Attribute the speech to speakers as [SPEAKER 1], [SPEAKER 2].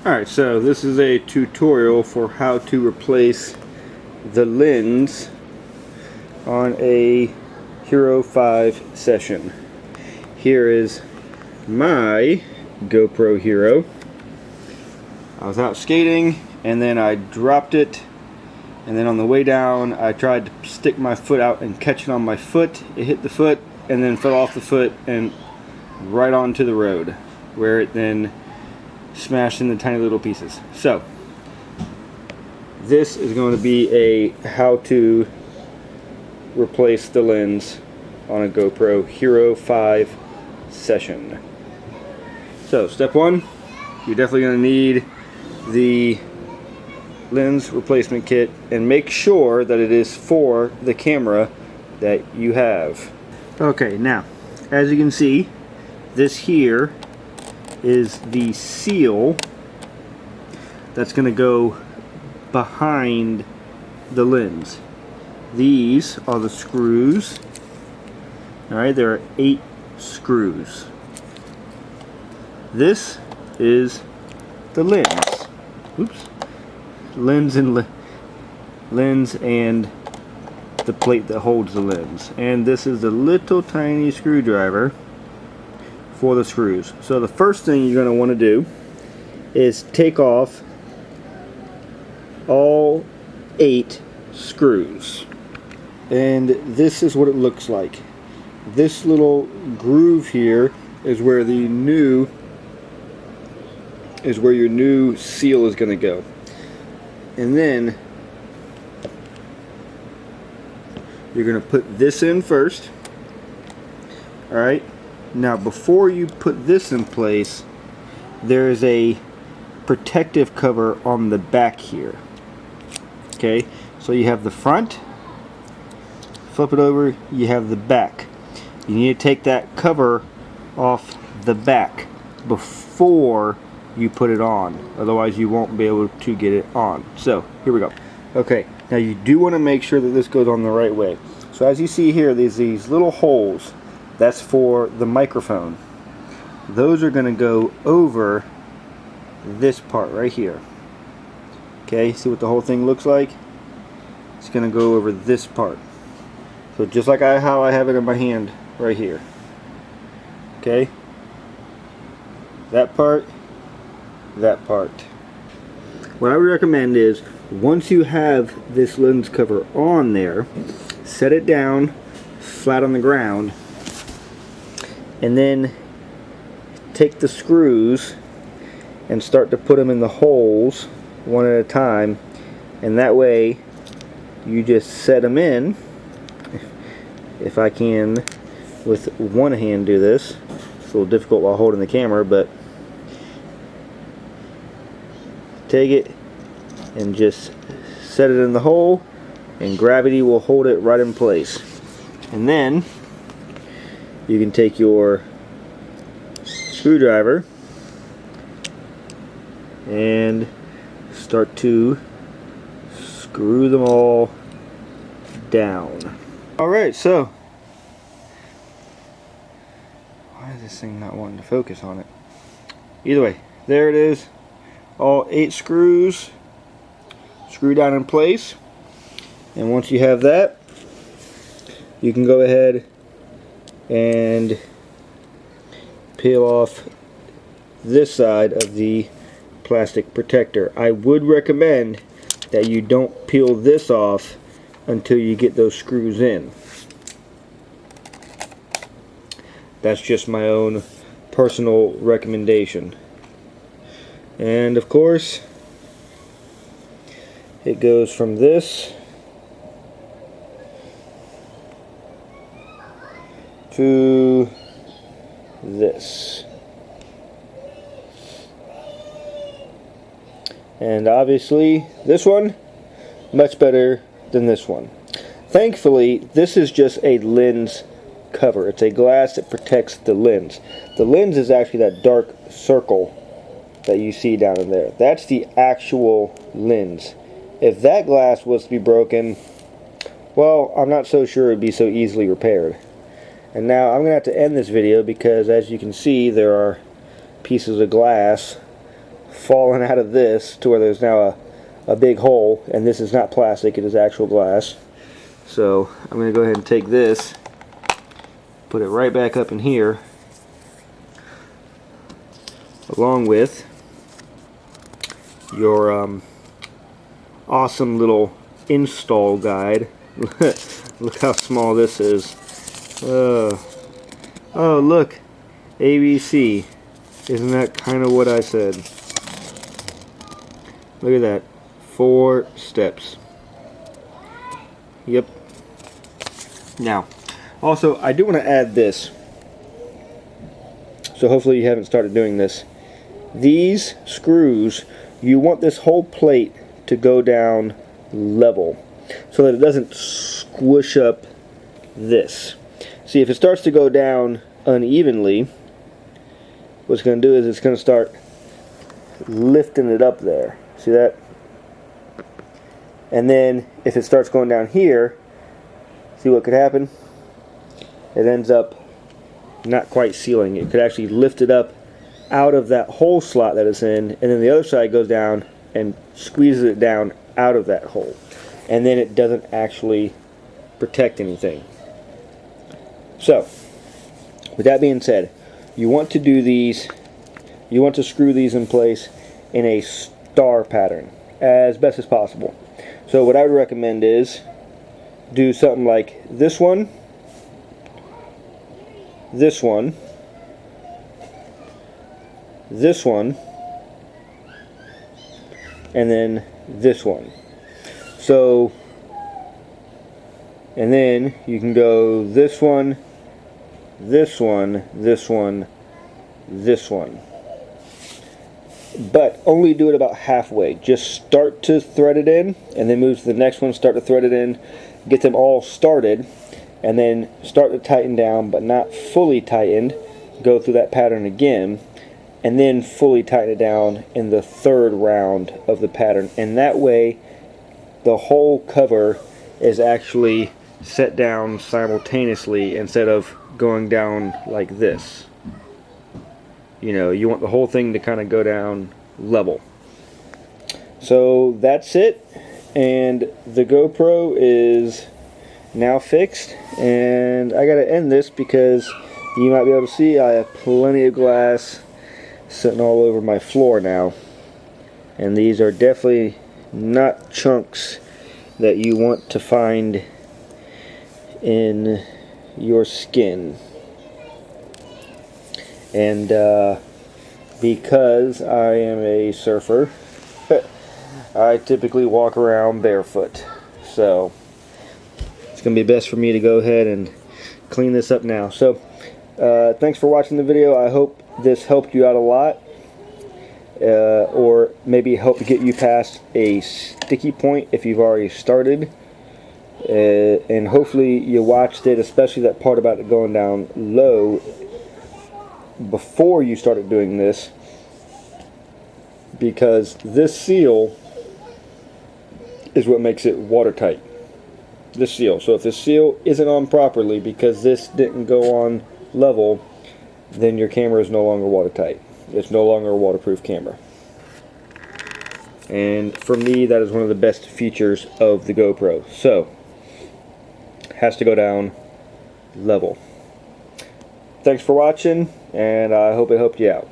[SPEAKER 1] Alright, so this is a tutorial for how to replace the lens on a Hero 5 session. Here is my GoPro Hero. I was out skating and then I dropped it, and then on the way down I tried to stick my foot out and catch it on my foot. It hit the foot and then fell off the foot and right onto the road, where it then smashed into tiny little pieces. So this is going to be a how to replace the lens on a GoPro Hero 5 session. So step one, you're definitely going to need the lens replacement kit, and make sure that it is for the camera that you have. Okay, now as you can see, this here is the seal that's going to go behind the lens. These are the screws. Alright, there are 8 screws. This is the lens. Oops. Lens and the plate that holds the lens. And this is the little tiny screwdriver for the screws. So the first thing you're going to want to do is take off all 8 screws. And this is what it looks like. This little groove here is where your new seal is going to go. And then you're going to put this in first. Alright, now before you put this in place, there is a protective cover on the back here. Okay, so you have the front, flip it over, you have the back. You need to take that cover off the back before you put it on, otherwise you won't be able to get it on. So here we go. Okay, now you do want to make sure that this goes on the right way. So as you see here, there's these little holes. That's for the microphone. Those are going to go over this part right here. Okay, see what the whole thing looks like? It's going to go over this part. So just like how I have it in my hand right here. Okay, that part, that part. What I would recommend is, once you have this lens cover on there, set it down flat on the ground, and then take the screws and start to put them in the holes one at a time, and that way you just set them in. If I can with one hand do this, it's a little difficult while holding the camera, but take it and just set it in the hole, and gravity will hold it right in place. And then you can take your screwdriver and start to screw them all down. Alright, so why is this thing not wanting to focus on it? Either way, there it is. All 8 screws screwed down in place. And once you have that, you can go ahead and peel off this side of the plastic protector. I would recommend that you don't peel this off until you get those screws in. That's just my own personal recommendation. And of course, it goes from this to this. And obviously this one much better than this one. Thankfully, this is just a lens cover. It's a glass that protects the lens. The lens is actually that dark circle that you see down in there. That's the actual lens. If that glass was to be broken, well, I'm not so sure it'd be so easily repaired. And now I'm going to have to end this video because, as you can see, there are pieces of glass fallen out of this to where there's now a big hole, and this is not plastic, it is actual glass. So I'm going to go ahead and take this, put it right back up in here, along with your awesome little install guide. Look how small this is. Oh look, ABC. Isn't that kind of what I said? Look at that. 4 steps. Yep. Now, also, I do want to add this. So hopefully you haven't started doing this. These screws, you want this whole plate to go down level so that it doesn't squish up this. See, if it starts to go down unevenly, what it's going to do is it's going to start lifting it up there. See that? And then if it starts going down here, see what could happen? It ends up not quite sealing. It could actually lift it up out of that hole slot that it's in, and then the other side goes down and squeezes it down out of that hole. And then it doesn't actually protect anything. So, with that being said, you want to do these, you want to screw these in place in a star pattern as best as possible. So what I would recommend is do something like this one, this one, this one, and then this one. So, and then you can go this one, this one, this one, this one. But only do it about halfway. Just start to thread it in, and then move to the next one, start to thread it in, get them all started, and then start to tighten down, but not fully tightened. Go through that pattern again, and then fully tighten it down in the third round of the pattern. And that way, the whole cover is actually set down simultaneously instead of going down like this. You know, you want the whole thing to kind of go down level. So that's it, and the GoPro is now fixed, and I gotta end this because you might be able to see I have plenty of glass sitting all over my floor now, and these are definitely not chunks that you want to find in your skin. And because I am a surfer, I typically walk around barefoot, so it's gonna be best for me to go ahead and clean this up now. So thanks for watching the video. I hope this helped you out a lot, or maybe helped get you past a sticky point if you've already started, and hopefully you watched it, especially that part about it going down low, before you started doing this, because this seal is what makes it watertight. This seal. So if this seal isn't on properly because this didn't go on level, then your camera is no longer watertight. It's no longer a waterproof camera. And for me, that is one of the best features of the GoPro. So, has to go down level. Thanks for watching, and I hope it helped you out.